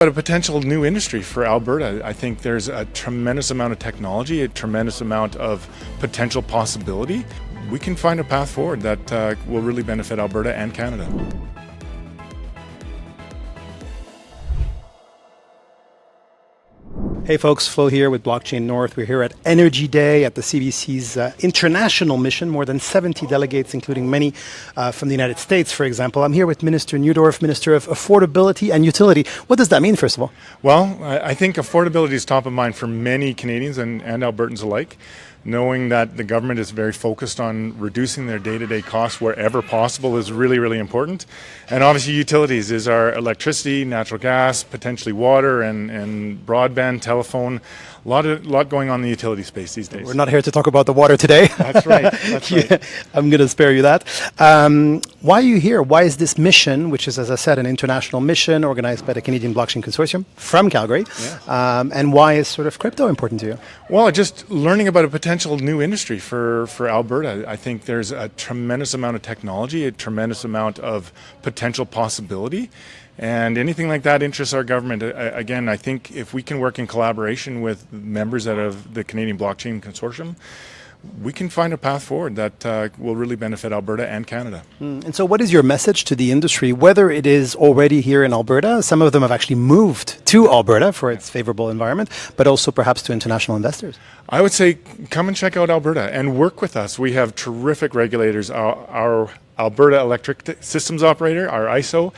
But a potential new industry for Alberta. I think there's a tremendous amount of technology, a tremendous amount of potential possibility. We can find a path forward that will really benefit Alberta and Canada. Hey folks, Flo here with Blockchain North. We're here at Energy Day at the CBC's international mission. More than 70 delegates, including many from the United States, for example. I'm here with Minister Neudorf, Minister of Affordability and Utility. What does that mean, first of all? Well, I think affordability is top of mind for many Canadians and Albertans alike. Knowing that the government is very focused on reducing their day-to-day costs wherever possible is really, really important. And obviously utilities is our electricity, natural gas, potentially water and broadband, telephone. A lot going on in the utility space these days. We're not here to talk about the water today. That's right. That's right. Yeah, I'm going to spare you that. Why are you here? Why is this mission, which is, as I said, an international mission organized by the Canadian Blockchain Consortium from Calgary, and why is sort of crypto important to you? Well, just learning about a potential new industry for Alberta. I think there's a tremendous amount of technology, a tremendous amount of potential possibility. And anything like that interests our government. Again, I think if we can work in collaboration with members out of the Canadian Blockchain Consortium, we can find a path forward that will really benefit Alberta and Canada. And so what is your message to the industry, whether it is already here in Alberta, some of them have actually moved to Alberta for its favorable environment, but also perhaps to international investors? I would say come and check out Alberta and work with us. We have terrific regulators. Our Alberta Electric Systems Operator, our ISO,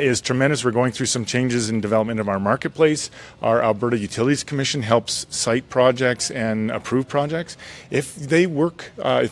is tremendous. We're going through some changes in development of our marketplace. Our Alberta Utilities Commission helps cite projects and approve projects. If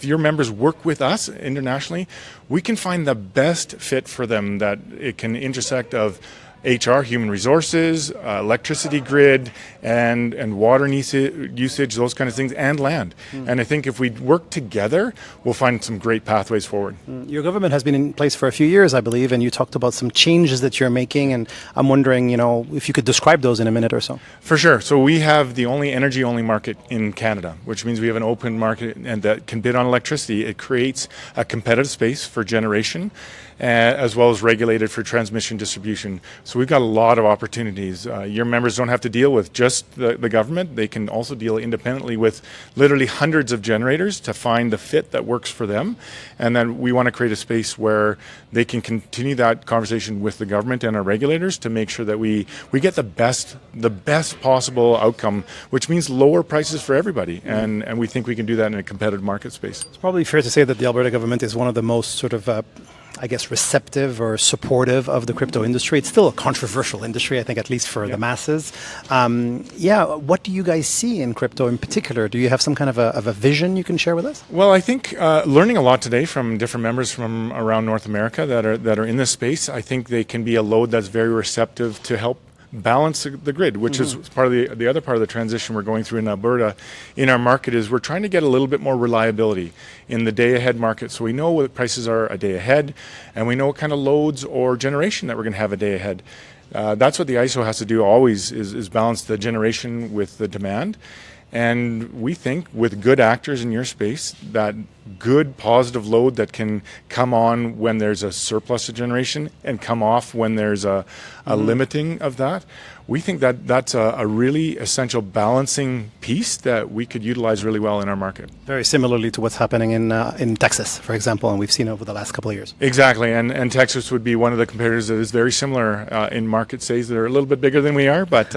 your members work with us internationally, we can find the best fit for them that it can intersect of HR, human resources, electricity grid, and water usage, those kind of things, and land. And I think if we work together, we'll find some great pathways forward. Your government has been in place for a few years, I believe, and you talked about some changes that you're making, and I'm wondering, if you could describe those in a minute or so. For sure. So we have the only energy-only market in Canada, which means we have an open market and that can bid on electricity. It creates a competitive space for generation, as well as regulated for transmission distribution. So we've got a lot of opportunities. Your members don't have to deal with just the government. They can also deal independently with literally hundreds of generators to find the fit that works for them. And then we want to create a space where they can continue that conversation with the government and our regulators to make sure that we get the best possible outcome, which means lower prices for everybody. And we think we can do that in a competitive market space. It's probably fair to say that the Alberta government is one of the most sort of receptive or supportive of the crypto industry. It's still a controversial industry, I think, at least for the masses. What do you guys see in crypto in particular? Do you have some kind of a vision you can share with us? Well, I think learning a lot today from different members from around North America that are in this space, I think they can be a load that's very receptive to help balance the grid, which is part of the other part of the transition we're going through in Alberta in our market is we're trying to get a little bit more reliability in the day ahead market. So we know what prices are a day ahead and we know what kind of loads or generation that we're going to have a day ahead. That's what the ISO has to do always is balance the generation with the demand. And we think with good actors in your space, that good positive load that can come on when there's a surplus of generation and come off when there's a limiting of that, we think that that's a really essential balancing piece that we could utilize really well in our market. Very similarly to what's happening in Texas, for example, and we've seen over the last couple of years. Exactly, and Texas would be one of the competitors that is very similar in market size. They're a little bit bigger than we are, but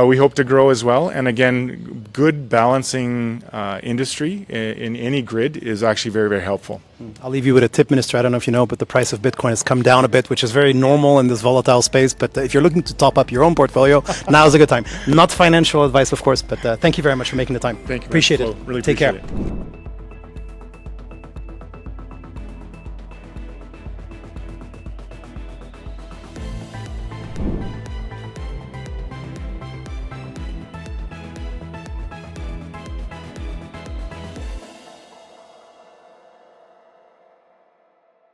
we hope to grow as well. And again, good balancing industry in any grid is actually very, very helpful. I'll leave you with a tip, Minister. I don't know if you know, but the price of Bitcoin has come down a bit, which is very normal in this volatile space. But if you're looking to top up your own portfolio, now's a good time. Not financial advice, of course, but thank you very much for making the time. Thank you. Appreciate it. Really Take care. It.